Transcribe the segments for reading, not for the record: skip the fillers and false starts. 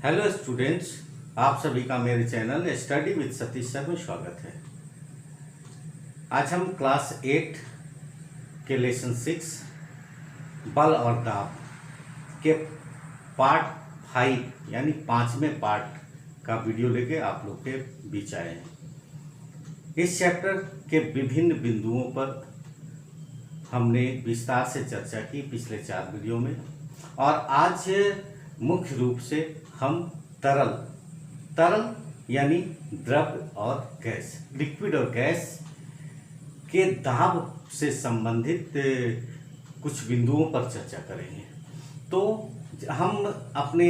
Hello students, आप सभी का मेरे channel study with Satish sir में स्वागत है। आज हम क्लास 8 के लेसन 6 बल और दाब के पार्ट 5 यानी 5वें पार्ट का वीडियो लेके आप लोग के बीच आए हैं। इस चैप्टर के विभिन्न बिंदुओं पर हमने विस्तार से चर्चा की पिछले 4 वीडियो में, और आज मुख्य रूप से हम तरल यानी द्रव और गैस, लिक्विड और गैस के दाब से संबंधित कुछ बिंदुओं पर चर्चा करेंगे। तो हम अपने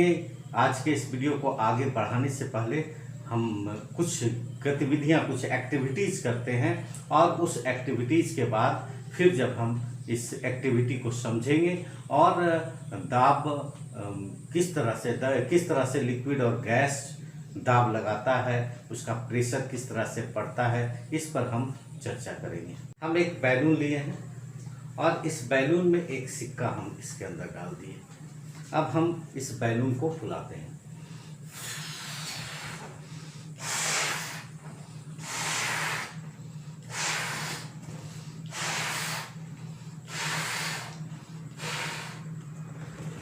आज के इस वीडियो को आगे बढ़ाने से पहले हम कुछ गतिविधियां, कुछ एक्टिविटीज़ करते हैं, और उस एक्टिविटीज़ के बाद फिर जब हम इस एक्टिविटी को समझेंगे और दाब किस तरह से लिक्विड और गैस दाब लगाता है, उसका प्रेशर किस तरह से पड़ता है, इस पर हम चर्चा करेंगे। हम एक बैलून लिए हैं और इस बैलून में एक सिक्का हम इसके अंदर डाल दिए। अब हम इस बैलून को फुलाते हैं।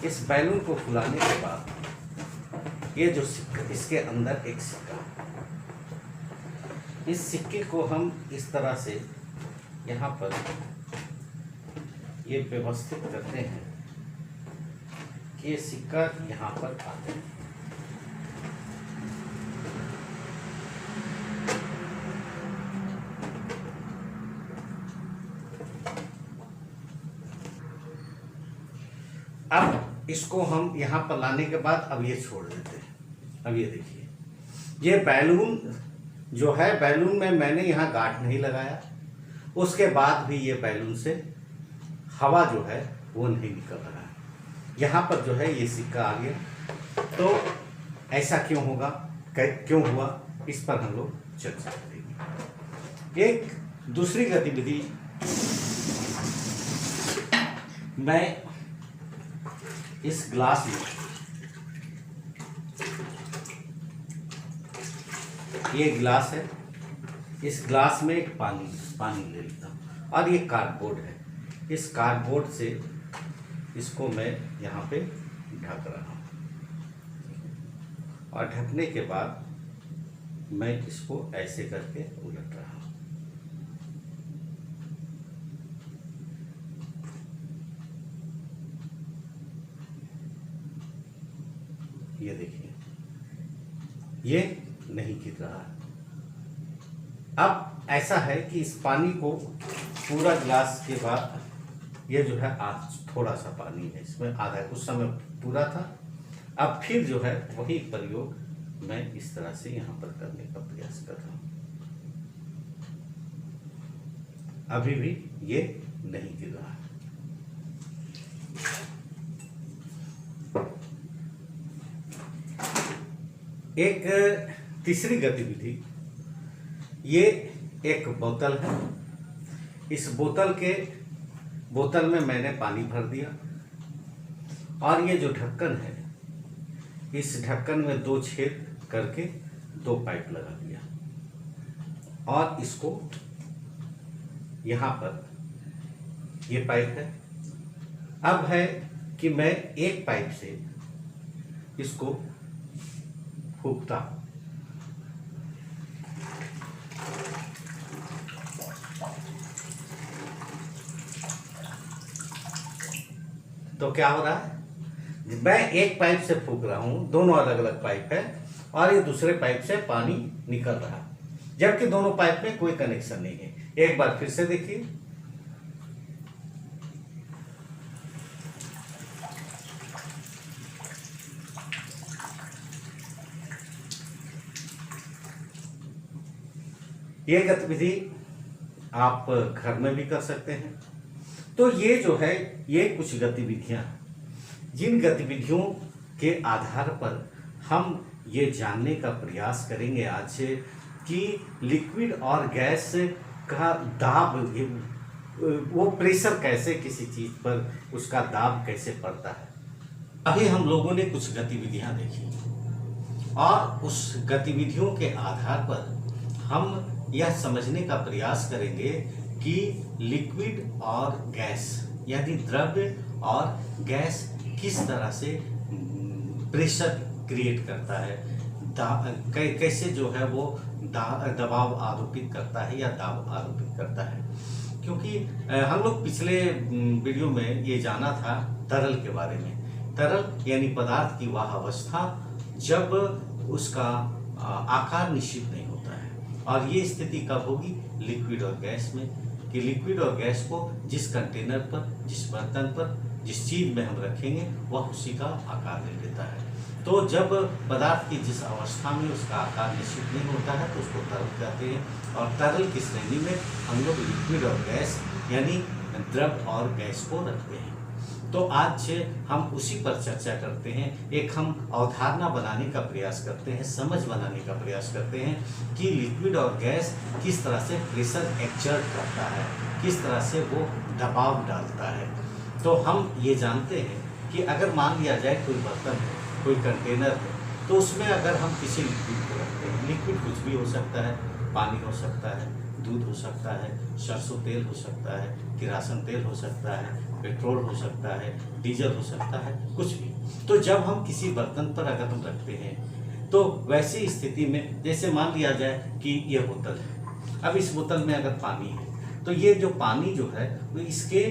इस बैलून को फुलाने के बाद ये जो सिक्का, इसके अंदर एक सिक्का, इस सिक्के को हम इस तरह से यहाँ पर ये व्यवस्थित करते हैं कि ये सिक्का यहाँ पर आते हैं। अब इसको हम यहाँ पर लाने के बाद अब ये छोड़ देते हैं। अब ये देखिए, ये बैलून जो है, बैलून में मैंने यहाँ गांठ नहीं लगाया, उसके बाद भी ये बैलून से हवा जो है वो नहीं निकल रहा है। यहाँ पर जो है ये सिक्का आ गया। तो ऐसा क्यों होगा, क्यों हुआ, इस पर हम लोग चर्चा करेंगे। एक दूसरी गतिविधि, मैं इस ग्लास में, ये ग्लास है, इस ग्लास में एक पानी ले लेता हूँ, और ये कार्डबोर्ड है। इस कार्डबोर्ड से इसको मैं यहाँ पे ढक रहा हूँ, और ढकने के बाद मैं इसको ऐसे करके उलट रहा हूँ। ये देखिए, ये नहीं गिर रहा है। अब ऐसा है कि इस पानी को पूरा ग्लास के बाद ये जो है आज थोड़ा सा पानी है इसमें, आधा, उस समय पूरा था। अब फिर जो है वही प्रयोग मैं इस तरह से यहाँ पर करने का प्रयास कर रहा हूँ। अभी भी ये नहीं गिर रहा है। एक तीसरी गतिविधि, ये एक बोतल है। इस बोतल में मैंने पानी भर दिया, और ये जो ढक्कन है, इस ढक्कन में 2 छेद करके 2 पाइप लगा दिया, और इसको यहाँ पर ये पाइप है। अब है कि मैं एक पाइप से इसको फूंकता, तो क्या हो रहा है, मैं एक पाइप से फूंक रहा हूं, दोनों अलग अलग पाइप है, और ये दूसरे पाइप से पानी निकल रहा है, जबकि दोनों पाइप में कोई कनेक्शन नहीं है। एक बार फिर से देखिए, ये गतिविधि आप घर में भी कर सकते हैं। तो ये जो है, ये कुछ गतिविधियां, जिन गतिविधियों के आधार पर हम ये जानने का प्रयास करेंगे आज कि लिक्विड और गैस का दाब, वो प्रेशर कैसे, किसी चीज़ पर उसका दाब कैसे पड़ता है। अभी हम लोगों ने कुछ गतिविधियां देखी। और उस गतिविधियों के आधार पर हम यह समझने का प्रयास करेंगे कि लिक्विड और गैस यानी द्रव्य और गैस किस तरह से प्रेशर क्रिएट करता है, कैसे जो है वो दबाव आरोपित करता है या दाब आरोपित करता है। क्योंकि हम लोग पिछले वीडियो में ये जाना था तरल के बारे में। तरल यानी पदार्थ की वह अवस्था जब उसका आकार निश्चित नहीं होता है, और ये स्थिति कब होगी, लिक्विड और गैस में, कि लिक्विड और गैस को जिस कंटेनर पर, जिस बर्तन पर, जिस चीज़ में हम रखेंगे वह उसी का आकार ले लेता है। तो जब पदार्थ की जिस अवस्था में उसका आकार निश्चित नहीं होता है तो उसको तरल कहते हैं, और तरल की श्रेणी में हम लोग लिक्विड और गैस यानी द्रव और गैस को रखते हैं। तो आज हम उसी पर चर्चा करते हैं। एक हम अवधारणा बनाने का प्रयास करते हैं, समझ बनाने का प्रयास करते हैं कि लिक्विड और गैस किस तरह से प्रेशर एक्सर्ट करता है, किस तरह से वो दबाव डालता है। तो हम ये जानते हैं कि अगर मान लिया जाए कोई बर्तन है, कोई कंटेनर है, तो उसमें अगर हम किसी लिक्विड को रखते हैं, लिक्विड कुछ भी हो सकता है, पानी हो सकता है, दूध हो सकता है, सरसों तेल हो सकता है, किरासन तेल हो सकता है, पेट्रोल हो सकता है, डीजल हो सकता है, कुछ भी। तो जब हम किसी बर्तन पर अगर हम रखते हैं तो वैसी स्थिति में जैसे मान लिया जाए कि ये बोतल है, अब इस बोतल में अगर पानी है तो ये जो पानी जो है वो इसके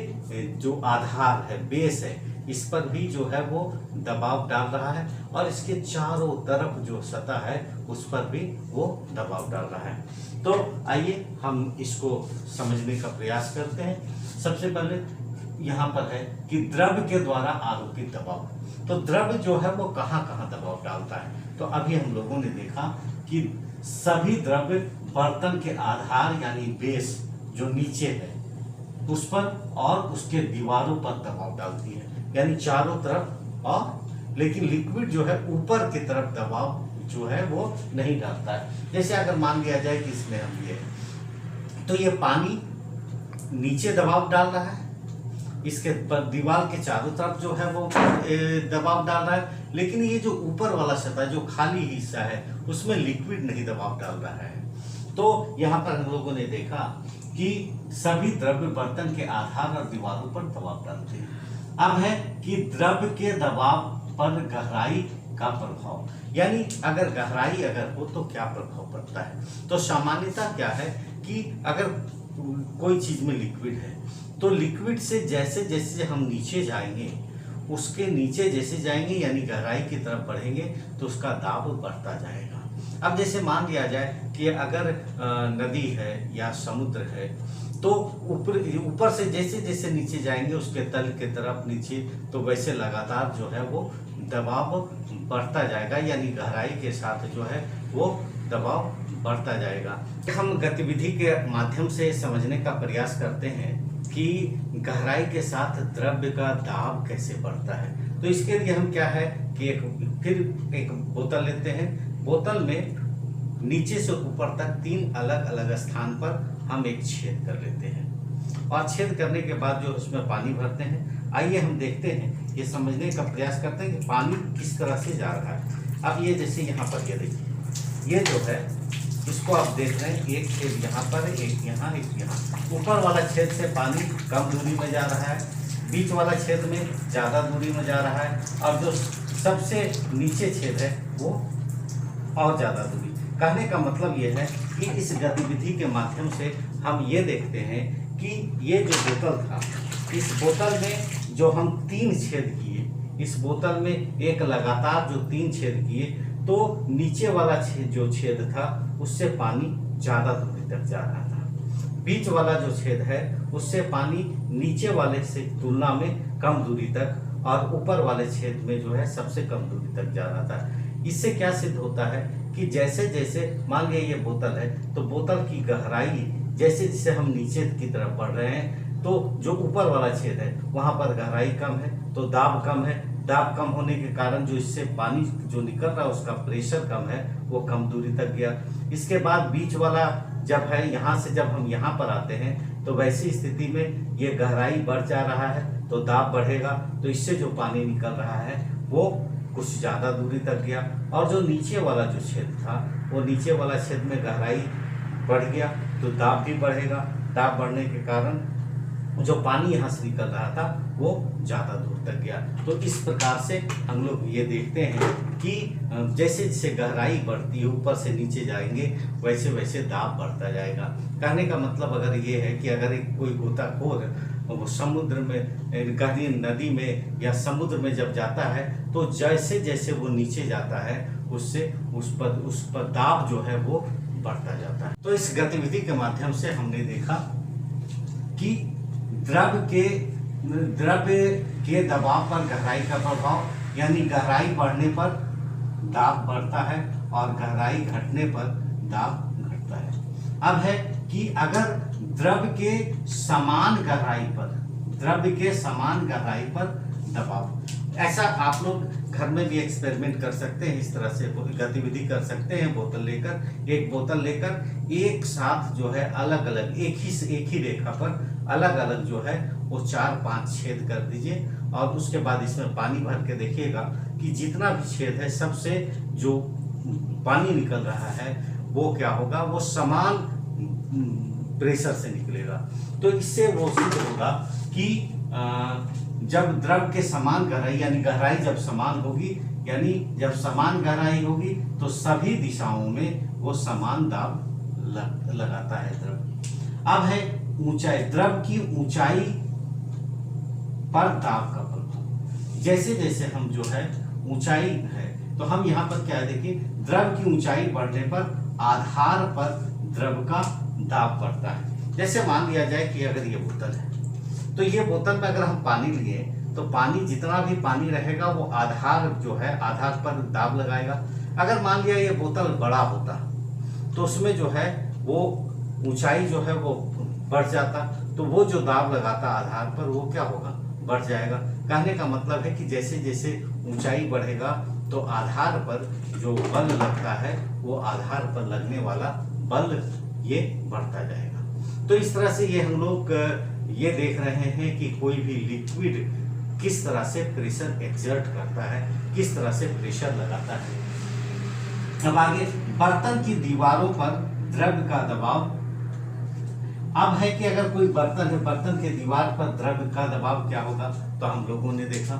जो आधार है, बेस है, इस पर भी जो है वो दबाव डाल रहा है, और इसके चारों तरफ जो सतह है उस पर भी वो दबाव डाल रहा है। तो आइए हम इसको समझने का प्रयास करते हैं। सबसे पहले यहाँ पर है कि द्रव्य के द्वारा आरोपित दबाव। तो द्रव्य जो है वो कहाँ कहाँ दबाव डालता है। तो अभी हम लोगों ने देखा कि सभी द्रव्य बर्तन के आधार यानी बेस जो नीचे है उस पर और उसके दीवारों पर दबाव डालती है, यानी चारों तरफ, और लेकिन लिक्विड जो है ऊपर की तरफ दबाव जो है वो नहीं डालता है। जैसे अगर मान लिया जाए कि इसमें हम ये, तो ये पानी नीचे दबाव डाल रहा है, इसके दीवार के चारों तरफ जो है वो दबाव डाल रहा है, लेकिन ये जो ऊपर वाला सतह जो खाली हिस्सा है उसमें लिक्विड नहीं दबाव डाल रहा है। तो यहाँ पर हम लोगों ने देखा कि सभी द्रव्य बर्तन के आधार और दीवारों पर दबाव डालते हैं। अब है कि द्रव्य के दबाव पर गहराई का प्रभाव, यानी अगर गहराई अगर हो तो क्या प्रभाव पड़ता है। तो सामान्यतः क्या है कि अगर कोई चीज में लिक्विड है तो लिक्विड से जैसे जैसे हम नीचे जाएंगे, उसके नीचे जैसे जाएंगे यानी गहराई की तरफ बढ़ेंगे तो उसका दाब बढ़ता जाएगा। अब जैसे मान लिया जाए कि अगर नदी है या समुद्र है तो ऊपर से जैसे जैसे नीचे जाएंगे उसके तल के तरफ नीचे, तो वैसे लगातार जो है वो दबाव बढ़ता जाएगा, यानी गहराई के साथ जो है वो दबाव बढ़ता जाएगा। हम गतिविधि के माध्यम से समझने का प्रयास करते हैं कि गहराई के साथ द्रव्य का दाब कैसे बढ़ता है। तो इसके लिए हम क्या है कि एक बोतल लेते हैं। बोतल में नीचे से ऊपर तक 3 अलग अलग स्थान पर हम एक छेद कर लेते हैं, और छेद करने के बाद जो उसमें पानी भरते हैं। आइए हम देखते हैं, ये समझने का प्रयास करते हैं कि पानी किस तरह से जा रहा है। अब ये जैसे यहाँ पर ये देखिए, ये जो है इसको आप देख रहे हैं, एक छेद यहाँ पर, एक यहाँ, एक यहाँ। ऊपर वाला छेद से पानी कम दूरी में जा रहा है, बीच वाला छेद में ज़्यादा दूरी में जा रहा है, और जो सबसे नीचे छेद है वो और ज़्यादा दूरी। कहने का मतलब ये है कि इस गतिविधि के माध्यम से हम ये देखते हैं कि ये जो बोतल था, इस बोतल में जो हम 3 छेद किए, इस बोतल में एक लगातार जो 3 छेद किए, तो नीचे वाला जो छेद था उससे पानी ज़्यादा दूरी तक जा रहा था। बीच वाला जो छेद है उससे पानी नीचे वाले से तुलना में कम दूरी तक, और ऊपर वाले छेद में जो है सबसे कम दूरी तक जा रहा था। इससे क्या सिद्ध होता है कि जैसे जैसे मान लिया ये बोतल है, तो बोतल की गहराई जैसे जैसे हम नीचे की तरफ बढ़ रहे हैं तो जो ऊपर वाला छेद है वहाँ पर गहराई कम है, तो दाब कम है। दाब कम होने के कारण जो इससे पानी जो निकल रहा है उसका प्रेशर कम है, वो कम दूरी तक गया। इसके बाद बीच वाला जब है, यहाँ से जब हम यहाँ पर आते हैं तो वैसी स्थिति में ये गहराई बढ़ जा रहा है तो दाब बढ़ेगा, तो इससे जो पानी निकल रहा है वो कुछ ज़्यादा दूरी तक गया, और जो नीचे वाला जो छेद था वो नीचे वाला छेद में गहराई बढ़ गया तो दाब भी बढ़ेगा। दाब बढ़ने के कारण जो पानी यहाँ से निकल रहा था वो ज़्यादा दूर तक गया। तो इस प्रकार से हम लोग ये देखते हैं कि जैसे जैसे गहराई बढ़ती है, ऊपर से नीचे जाएंगे, वैसे वैसे दाब बढ़ता जाएगा। कहने का मतलब अगर ये है कि अगर एक कोई गोताखोर वो समुद्र में, गहरी नदी में या समुद्र में जब जाता है तो जैसे जैसे वो नीचे जाता है उससे उस पर दाब जो है वो बढ़ता जाता है। तो इस गतिविधि के माध्यम से हमने देखा कि द्रव के दबाव पर गहराई का प्रभाव, यानी गहराई बढ़ने पर दाब बढ़ता है और गहराई घटने पर दाब घटता है। अब है कि अगर द्रव के समान गहराई पर दबाव, ऐसा आप लोग घर में भी एक्सपेरिमेंट कर सकते हैं, इस तरह से गतिविधि कर सकते हैं। एक बोतल लेकर एक साथ जो है अलग अलग एक ही रेखा पर अलग अलग जो है वो 4-5 छेद कर दीजिए, और उसके बाद इसमें पानी भर के देखिएगा कि जितना भी छेद है सबसे जो पानी निकल रहा है वो क्या होगा, वो समान प्रेशर से निकलेगा। तो इससे वो सिद्ध होगा कि जब द्रव के समान गहराई, यानी गहराई जब समान होगी, यानी जब समान गहराई होगी तो सभी दिशाओं में वो समान दाब लगाता है द्रव। अब है ऊंचाई, द्रव की ऊंचाई पर दाब का प्रभाव। जैसे जैसे हम जो है ऊंचाई है तो हम यहाँ पर क्या है, देखिए द्रव की ऊंचाई बढ़ने पर आधार पर द्रव का दाब बढ़ता है। जैसे मान लिया जाए कि अगर ये बोतल है तो ये बोतल में अगर हम पानी लिए तो पानी, जितना भी पानी रहेगा वो आधार जो है आधार पर दाब लगाएगा। अगर मान लिया ये बोतल बड़ा होता तो उसमें जो है वो ऊंचाई जो है वो बढ़ जाता, तो वो जो दाब लगाता आधार पर वो क्या होगा, बढ़ जाएगा। कहने का मतलब है कि जैसे जैसे ऊंचाई बढ़ेगा तो आधार पर जो बल लगता है वो आधार पर लगने वाला बल ये बढ़ता जाएगा। तो इस तरह से ये हम लोग ये देख रहे हैं कि कोई भी लिक्विड किस तरह से प्रेशर एक्सर्ट करता है, किस तरह से प्रेशर लगाता है। अब आगे बर्तन की दीवारों पर द्रव का दबाव। अब है कि अगर कोई बर्तन है, बर्तन के दीवार पर द्रव का दबाव क्या होगा, तो हम लोगों ने देखा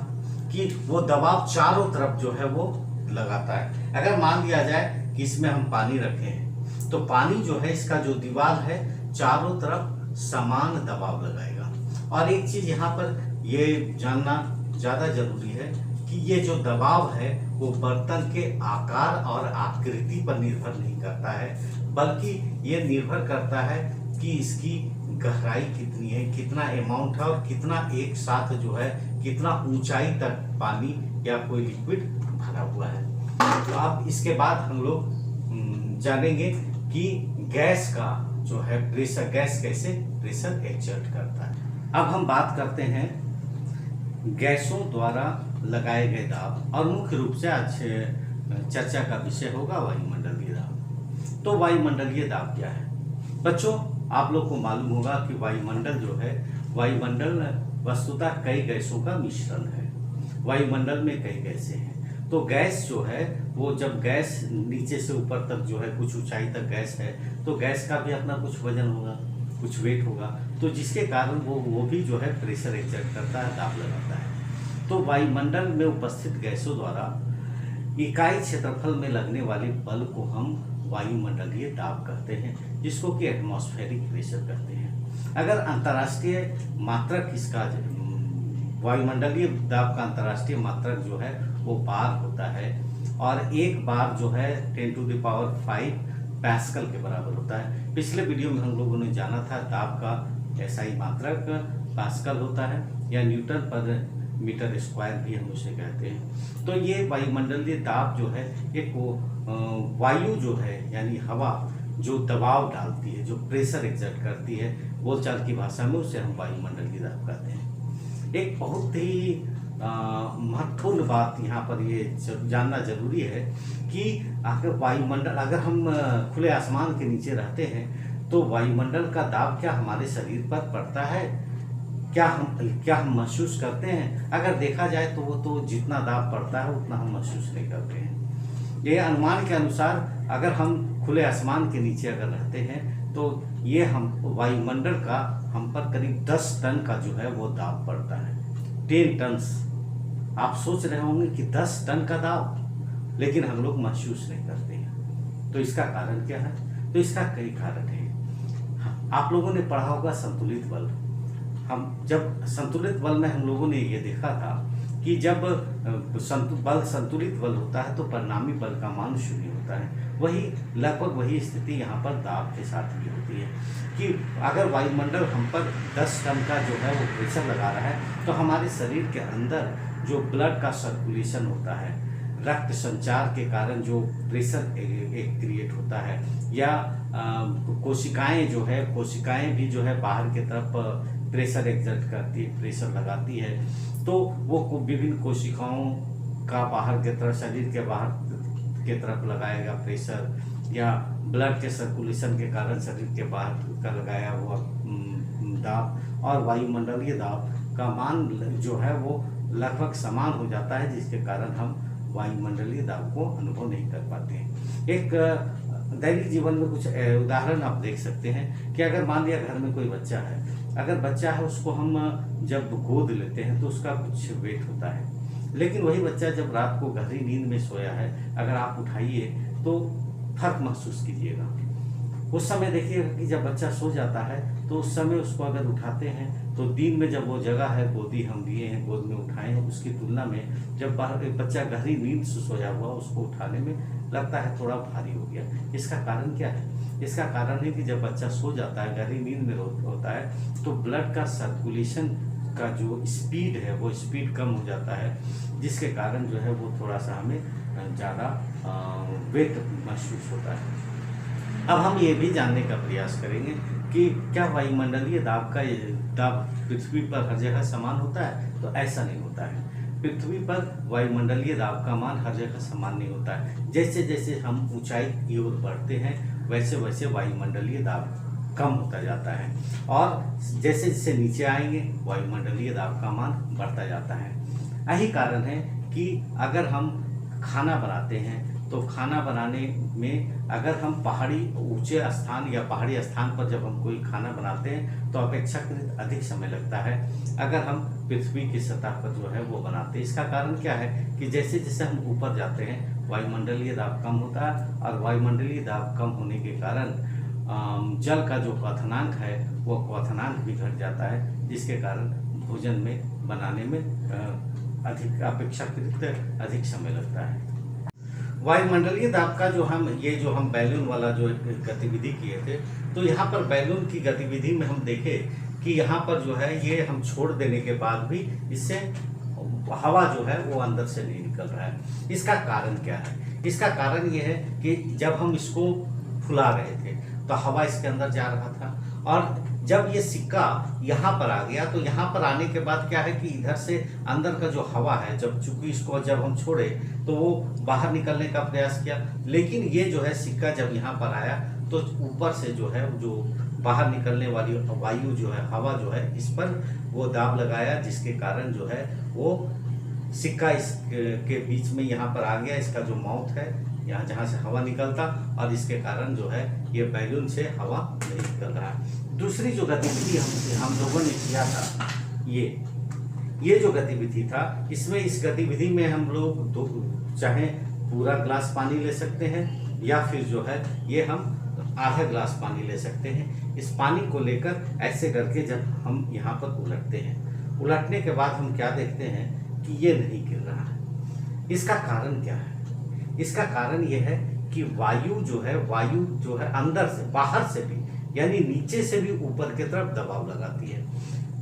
कि वो दबाव चारों तरफ जो है वो लगाता है। अगर मान लिया जाए कि इसमें हम पानी रखे हैं तो पानी जो है इसका जो दीवार है चारों तरफ समान दबाव लगाएगा। और एक चीज यहाँ पर ये जानना ज़्यादा जरूरी है कि ये जो दबाव है वो बर्तन के आकार और आकृति पर निर्भर नहीं करता है, बल्कि ये निर्भर करता है कि इसकी गहराई कितनी है, कितना अमाउंट है और कितना एक साथ जो है कितना ऊंचाई तक पानी या कोई लिक्विड भरा हुआ है। तो अब इसके बाद हम लोग जानेंगे कि गैस का जो है प्रेशर, गैस कैसे प्रेशर एक्सर्ट करता है। अब हम बात करते हैं गैसों द्वारा लगाए गए दाब, और मुख्य रूप से आज चर्चा का विषय होगा वायुमंडलीय दाब। तो वायुमंडलीय दाब क्या है बच्चों, आप लोग को मालूम होगा कि वायुमंडल जो है, वायुमंडल वस्तुतः कई गैसों का मिश्रण है। वायुमंडल में कई गैसें हैं, तो गैस जो है वो जब गैस नीचे से ऊपर तक जो है कुछ ऊंचाई तक गैस है तो गैस का भी अपना कुछ वजन होगा, कुछ वेट होगा, तो जिसके कारण वो भी जो है प्रेशर एक्सर्ट करता है, दाब लगाता है। तो वायुमंडल में उपस्थित गैसों द्वारा इकाई क्षेत्रफल में लगने वाले बल को हम वायुमंडलीय दाब कहते हैं, जिसको कि एटमॉस्फेरिक प्रेशर कहते हैं। अगर अंतर्राष्ट्रीय मात्रक इसका, वायुमंडलीय दाब का अंतर्राष्ट्रीय मात्रक जो है वो बार होता है, और एक बार जो है 10⁵ पैस्कल के बराबर होता है। पिछले वीडियो में हम लोगों ने जाना था दाब का एसआई मात्रक पास्कल होता है, या न्यूटन पर मीटर स्क्वायर भी हम उसे कहते हैं। तो ये वायुमंडलीय दाब जो है एक वायु जो है यानी हवा जो दबाव डालती है, जो प्रेशर एक्सर्ट करती है, बोलचाल की भाषा में उसे हम वायुमंडलीय दाब कहते हैं। एक बहुत ही महत्वपूर्ण बात यहाँ पर ये जानना जरूरी है कि अगर वायुमंडल, अगर हम खुले आसमान के नीचे रहते हैं तो वायुमंडल का दाब क्या हमारे शरीर पर पड़ता है? क्या हम महसूस करते हैं? अगर देखा जाए तो वो तो जितना दाब पड़ता है उतना हम महसूस नहीं करते हैं। ये अनुमान के अनुसार अगर हम खुले आसमान के नीचे अगर रहते हैं तो ये हम वायुमंडल का हम पर करीब 10 टन का जो है वो दाब पड़ता है। 10 टन्स। आप सोच रहे होंगे कि 10 टन का दाब, लेकिन हम लोग महसूस नहीं करते हैं। तो इसका कारण क्या है? तो इसका कई कारण है। आप लोगों ने पढ़ा होगा संतुलित बल। हम जब संतुलित बल में हम लोगों ने ये देखा था कि जब संतुलित बल होता है तो परिणामी बल का मान शून्य होता है। वही लगभग वही स्थिति यहाँ पर दाब के साथ भी होती है कि अगर वायुमंडल हम पर 10 टन का जो है वो प्रेशर लगा रहा है तो हमारे शरीर के अंदर जो ब्लड का सर्कुलेशन होता है, रक्त संचार के कारण जो प्रेशर एक क्रिएट होता है, या कोशिकाएं जो है, कोशिकाएं भी जो है बाहर की तरफ प्रेशर एग्जर्ट करती है, प्रेशर लगाती है, तो वो विभिन्न कोशिकाओं का बाहर की तरफ, शरीर के बाहर की तरफ लगाएगा प्रेशर, या ब्लड के सर्कुलेशन के कारण शरीर के बाहर का लगाया हुआ दाब और वायुमंडलीय दाब का मान जो है वो लगभग समान हो जाता है, जिसके कारण हम वायुमंडलीय दाब को अनुभव नहीं कर पाते हैं। एक दैनिक जीवन में कुछ उदाहरण आप देख सकते हैं कि अगर मान लिया घर में कोई बच्चा है, अगर बच्चा है उसको हम जब गोद लेते हैं तो उसका कुछ वेट होता है, लेकिन वही बच्चा जब रात को गहरी नींद में सोया है, अगर आप उठाइए तो फर्क महसूस कीजिएगा। उस समय देखिएगा कि जब बच्चा सो जाता है तो उस समय उसको अगर उठाते हैं तो दिन में जब वो जगह है, गोदी हम दिए हैं, गोद में उठाए हैं, उसकी तुलना में जब बच्चा गहरी नींद से सोया हुआ उसको उठाने में लगता है थोड़ा भारी हो गया। इसका कारण क्या है? इसका कारण है कि जब बच्चा सो जाता है, गहरी नींद में होता है, तो ब्लड का सर्कुलेशन का जो स्पीड है वो स्पीड कम हो जाता है, जिसके कारण जो है वो थोड़ा सा हमें ज़्यादा वेट महसूस होता है। अब हम ये भी जानने का प्रयास करेंगे कि क्या वायुमंडलीय दाब पृथ्वी पर हर जगह समान होता है? तो ऐसा नहीं होता है। पृथ्वी पर वायुमंडलीय दाब का मान हर जगह समान नहीं होता है। जैसे जैसे हम ऊंचाई की ओर बढ़ते हैं वैसे वैसे वायुमंडलीय दाब कम होता जाता है, और जैसे जैसे नीचे आएंगे वायुमंडलीय दाब का मान बढ़ता जाता है। यही कारण है कि अगर हम खाना बनाते हैं तो खाना बनाने में अगर हम ऊंचे स्थान या पहाड़ी स्थान पर जब हम कोई खाना बनाते हैं तो अपेक्षाकृत अधिक समय लगता है अगर हम पृथ्वी की सतह पर जो है वो बनाते हैं। इसका कारण क्या है कि जैसे जैसे हम ऊपर जाते हैं वायुमंडलीय दाब कम होता है, और वायुमंडलीय दाब कम होने के कारण जल का जो क्वथनांक है वो क्वथनांक भी घट जाता है, जिसके कारण भोजन में बनाने में अपेक्षाकृत अधिक समय लगता है। वायुमंडलीय दाब का जो हम बैलून वाला जो गतिविधि किए थे, तो यहाँ पर बैलून की गतिविधि में हम देखे कि यहाँ पर जो है ये हम छोड़ देने के बाद भी इससे हवा जो है वो अंदर से नहीं निकल रहा है। इसका कारण क्या है? इसका कारण ये है कि जब हम इसको फुला रहे थे तो हवा इसके अंदर जा रहा था, और जब ये सिक्का यहाँ पर आ गया तो यहाँ पर आने के बाद क्या है कि इधर से अंदर का जो हवा है, चूंकि इसको जब हम छोड़े तो वो बाहर निकलने का प्रयास किया, लेकिन ये जो है सिक्का जब यहाँ पर आया तो ऊपर से जो है जो बाहर निकलने वाली वायु जो है, हवा जो है, इस पर वो दाब लगाया, जिसके कारण जो है वो सिक्का इसके बीच में यहाँ पर आ गया। इसका जो माउथ है यहाँ जहाँ से हवा निकलता, और इसके कारण जो है ये बैलून से हवा नहीं निकल रहा है। दूसरी जो गतिविधि हम लोगों ने किया था, ये जो गतिविधि था, इसमें इस गतिविधि में हम लोग चाहे पूरा ग्लास पानी ले सकते हैं या फिर जो है ये हम आधा ग्लास पानी ले सकते हैं। इस पानी को लेकर ऐसे करके जब हम यहाँ पर उलटते हैं, उलटने के बाद हम क्या देखते हैं कि ये नहीं गिर रहा है। इसका कारण क्या है? इसका कारण ये है कि वायु जो है अंदर से, बाहर से भी, यानी नीचे से भी ऊपर की तरफ दबाव लगाती है।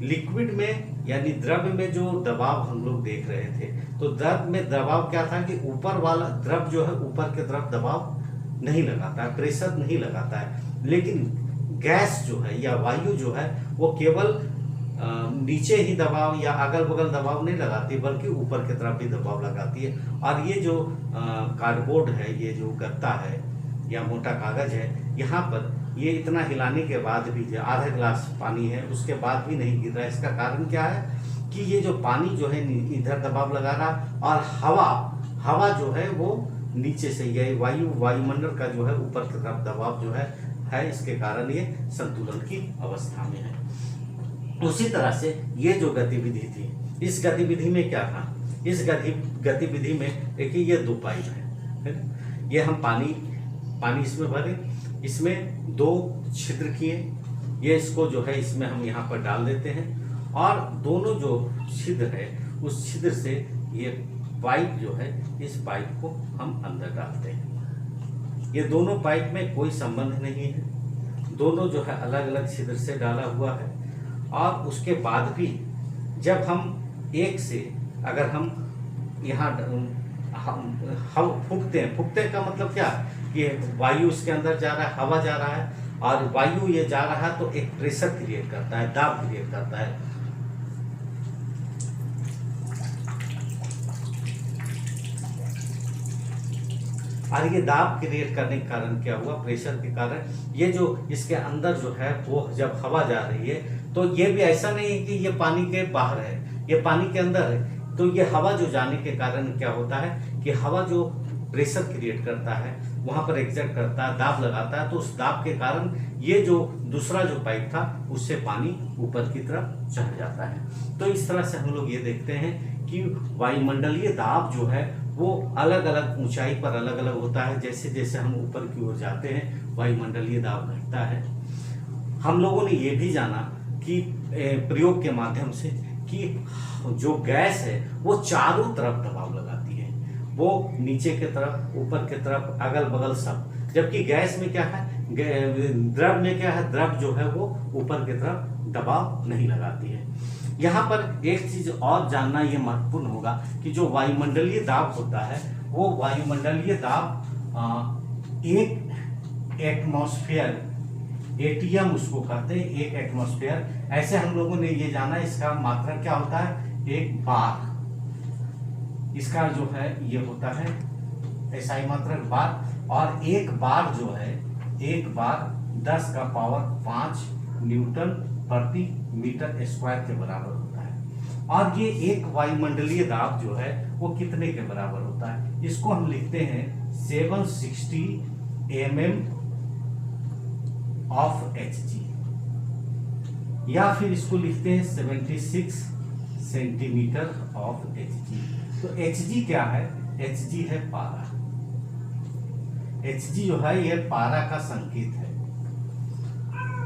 लिक्विड में यानी द्रव में जो दबाव हम लोग देख रहे थे, तो द्रव में दबाव क्या था कि ऊपर वाला द्रव जो है ऊपर की तरफ दबाव नहीं लगाता है, प्रेशर नहीं लगाता है, लेकिन गैस जो है या वायु जो है वो केवल नीचे ही दबाव या अगल बगल दबाव नहीं लगाती, बल्कि ऊपर की तरफ भी दबाव लगाती है। और ये जो कार्डबोर्ड है, ये जो गत्ता है या मोटा कागज है, यहाँ पर ये इतना हिलाने के बाद भी, जो आधा गिलास पानी है उसके बाद भी नहीं गिर रहा है। इसका कारण क्या है कि ये जो पानी जो है इधर दबाव लगा रहा, और हवा जो है वो नीचे से, ये वायुमंडल का जो है ऊपर की तरफ दबाव जो है इसके कारण ये संतुलन की अवस्था में है। उसी तरह से ये जो गतिविधि थी, इस गतिविधि में क्या था, इस गतिविधि में देखिए ये 2 पाइप है, ये हम पानी इसमें भरे, इसमें 2 छिद्र किए, ये इसको जो है इसमें हम यहाँ पर डाल देते हैं, और दोनों जो छिद्र है उस छिद्र से ये पाइप जो है, इस पाइप को हम अंदर डालते हैं। ये दोनों पाइप में कोई संबंध नहीं है, दोनों जो है अलग अलग छिद्र से डाला हुआ है। और उसके बाद भी जब हम एक से, अगर हम यहाँ हम फूकते का मतलब क्या कि वायु इसके अंदर जा रहा है, हवा जा रहा है, और वायु ये जा रहा है तो एक प्रेशर क्रिएट करता है, दाब क्रिएट करता है। और ये दाब क्रिएट करने के कारण क्या हुआ, प्रेशर के कारण ये जो इसके अंदर जो है वो जब हवा जा रही है, तो ये भी ऐसा नहीं है कि ये पानी के बाहर है, ये पानी के अंदर है। तो ये हवा जो जाने के कारण क्या होता है कि हवा जो प्रेशर क्रिएट करता है, वहां पर एग्जर्ट करता है, दाब लगाता है, तो उस दाब के कारण ये जो दूसरा जो पाइप था उससे पानी ऊपर की तरफ चढ़ जाता है। तो इस तरह से हम लोग ये देखते हैं कि वायुमंडलीय दाब जो है वो अलग अलग ऊंचाई पर अलग अलग होता है। जैसे जैसे हम ऊपर की ओर जाते हैं वायुमंडलीय दाब घटता है। हम लोगों ने ये भी जाना कि प्रयोग के माध्यम से कि जो गैस है वो चारों तरफ दबाव लगाती है, वो नीचे की तरफ, ऊपर की तरफ, अगल बगल सब। जबकि गैस में क्या है, द्रव में क्या है, द्रव जो है वो ऊपर की तरफ दबाव नहीं लगाती है। यहाँ पर एक चीज और जानना ये महत्वपूर्ण होगा कि जो वायुमंडलीय दाब होता है वो वायुमंडलीय दाब एक एटमॉस्फेयर, एटीएम उसको कहते हैं, एक एटमॉस्फेयर। ऐसे हम लोगों ने ये जाना, इसका मात्रा क्या होता है, 1 बार। इसका जो है ये होता है SI मात्रक बार, और 1 बार जो है, 1 बार 10 का पावर 5 न्यूटन प्रति मीटर स्क्वायर के बराबर होता है। और ये एक वायुमंडलीय दाब जो है वो कितने के बराबर होता है, इसको हम लिखते हैं 760 mm ऑफ Hg, या फिर इसको लिखते हैं 76 सेंटीमीटर ऑफ Hg। तो Hg क्या है, Hg है पारा। Hg जो है ये पारा का संकेत है।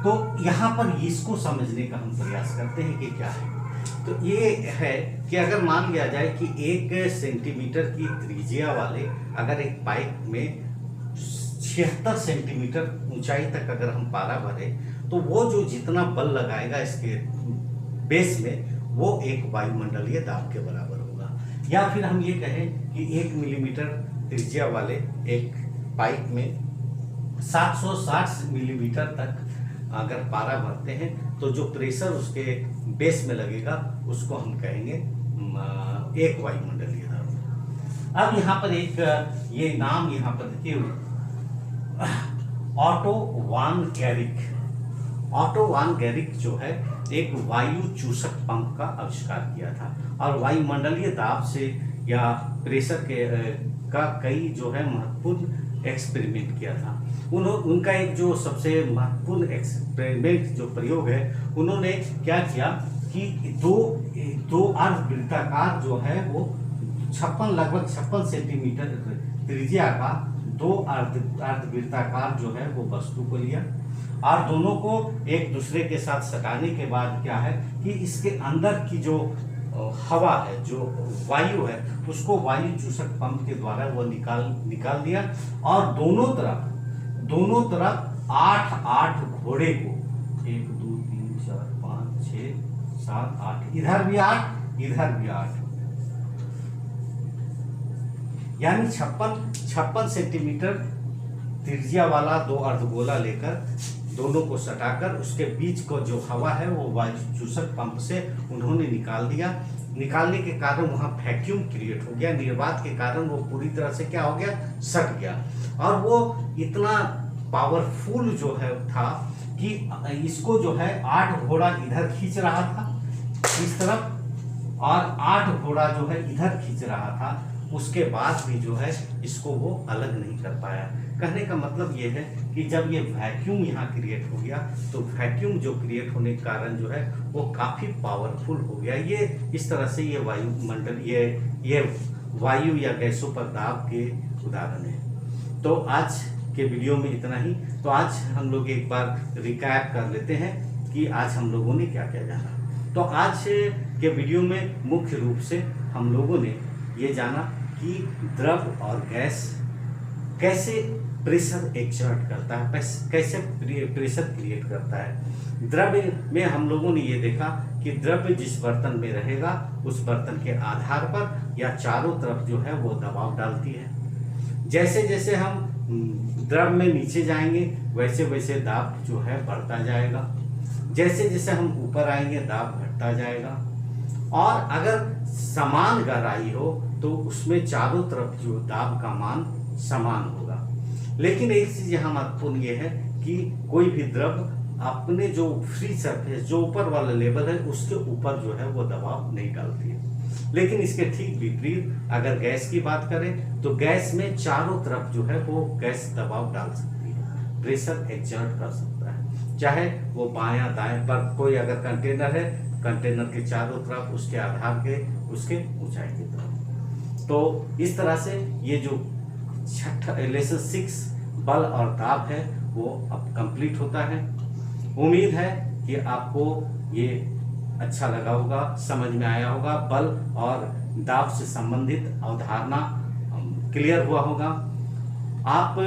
तो यहाँ पर इसको समझने का हम प्रयास करते हैं कि क्या है। तो ये है कि अगर मान लिया जाए कि 1 सेंटीमीटर की त्रिज्या वाले अगर एक पाइप में 76 सेंटीमीटर ऊंचाई तक अगर हम पारा भरे, तो वो जो जितना बल लगाएगा इसके बेस में, वो एक वायुमंडलीय दाब के बराबर होगा। या फिर हम ये कहें कि 1 मिलीमीटर त्रिज्या वाले एक पाइप में 760 मिलीमीटर तक अगर पारा भरते हैं, तो जो प्रेशर उसके बेस में लगेगा उसको हम कहेंगे एक वायुमंडलीय दाब। अब यहाँ पर एक ये नाम यहाँ पर देखिए, ऑटो वान गैरिक। ऑटो वान गैरिक जो है एक वायु चूसक पंप का आविष्कार किया था, और वायुमंडलीय दाब से या प्रेशर का कई जो है महत्वपूर्ण एक्सपेरिमेंट किया था। उनका एक जो सबसे महत्वपूर्ण एक्सपेरिमेंट जो प्रयोग है, उन्होंने क्या किया कि दो अर्धवृत्ताकार जो है वो लगभग 56 सेंटीमीटर त्रिज्या का 2 अर्धवृत्ताकार जो है वो वस्तु को लिया, और दोनों को एक दूसरे के साथ सटाने के बाद क्या है कि इसके अंदर की जो हवा है, जो वायु है, उसको वायु चूसक पंप के द्वारा वो निकाल दिया, और दोनों तरफ 8 घोड़े को, 1 2 3 4 5 6 7 8, इधर भी 8 इधर भी 8, यानी 56 सेंटीमीटर त्रिज्या वाला 2 अर्धगोला लेकर दोनों को सटाकर उसके बीच को जो हवा है वो वायु चूसक पंप से उन्होंने निकाल दिया। निकालने के कारण वहाँ वैक्यूम क्रिएट हो गया, निर्वात के कारण वो पूरी तरह से क्या हो गया, सट गया, और वो इतना पावरफुल जो है था कि इसको जो है 8 घोड़ा इधर खींच रहा था इस तरफ और 8 घोड़ा जो है इधर खींच रहा था, उसके बाद भी जो है इसको वो अलग नहीं कर पाया। कहने का मतलब ये है कि जब ये वैक्यूम यहाँ क्रिएट हो गया तो वैक्यूम जो क्रिएट होने के कारण जो है वो काफ़ी पावरफुल हो गया। ये इस तरह से ये वायुमंडल ये वायु या गैसों पर दाब के उदाहरण है। तो आज के वीडियो में इतना ही। तो आज हम लोग एक बार रिकैप कर लेते हैं कि आज हम लोगों ने क्या क्या जाना। तो आज के वीडियो में मुख्य रूप से हम लोगों ने ये जाना कि द्रव और गैस कैसे प्रेशर एक्सर्ट करता है, कैसे प्रेशर क्रिएट करता है। द्रव्य में हम लोगों ने ये देखा कि द्रव्य जिस बर्तन में रहेगा उस बर्तन के आधार पर या चारों तरफ जो है वो दबाव डालती है। जैसे जैसे हम द्रव में नीचे जाएंगे वैसे वैसे दाब जो है बढ़ता जाएगा, जैसे जैसे हम ऊपर आएंगे दाब घटता जाएगा। और अगर समान गहराई हो तो उसमें चारों तरफ जो दाब का मान समान होगा। लेकिन एक चीज यहाँ महत्वपूर्ण ये है कि कोई भी द्रव अपने जो फ्री सरफेस जो ऊपर वाला लेवल है उसके ऊपर जो है वो दबाव नहीं डालती है। लेकिन इसके ठीक विपरीत अगर गैस की बात करें तो गैस में चारों तरफ जो है वो गैस दबाव डाल सकती है, प्रेशर एक्सर्ट कर सकता है, चाहे वो बायां दाएं पर। कोई अगर कंटेनर है, कंटेनर के चारों तरफ उसके आधार के उसके ऊंचाई की तरफ। तो इस तरह से ये जो छठा लेसन 6 बल और दाब है वो अब कंप्लीट होता है। उम्मीद है कि आपको ये अच्छा लगा होगा, समझ में आया होगा, बल और दाब से संबंधित अवधारणा क्लियर हुआ होगा। आप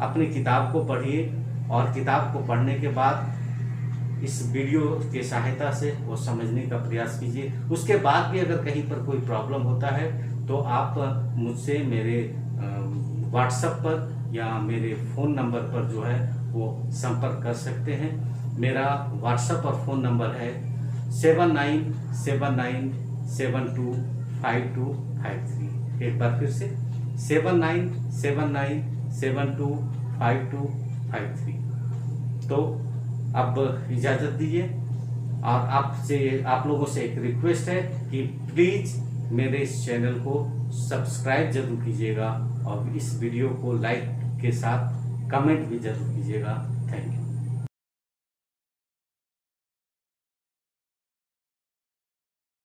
अपनी किताब को पढ़िए और किताब को पढ़ने के बाद इस वीडियो के सहायता से वो समझने का प्रयास कीजिए। उसके बाद भी अगर कहीं पर कोई प्रॉब्लम होता है तो आप मुझसे मेरे व्हाट्सएप पर या मेरे फ़ोन नंबर पर जो है वो संपर्क कर सकते हैं। मेरा व्हाट्सएप और फ़ोन नंबर है 7979725253। एक बार फिर से 7979725253। तो अब इजाज़त दीजिए और आप लोगों से एक रिक्वेस्ट है कि प्लीज़ मेरे इस चैनल को सब्सक्राइब जरूर कीजिएगा और इस वीडियो को लाइक के साथ कमेंट भी जरूर कीजिएगा। Thank you.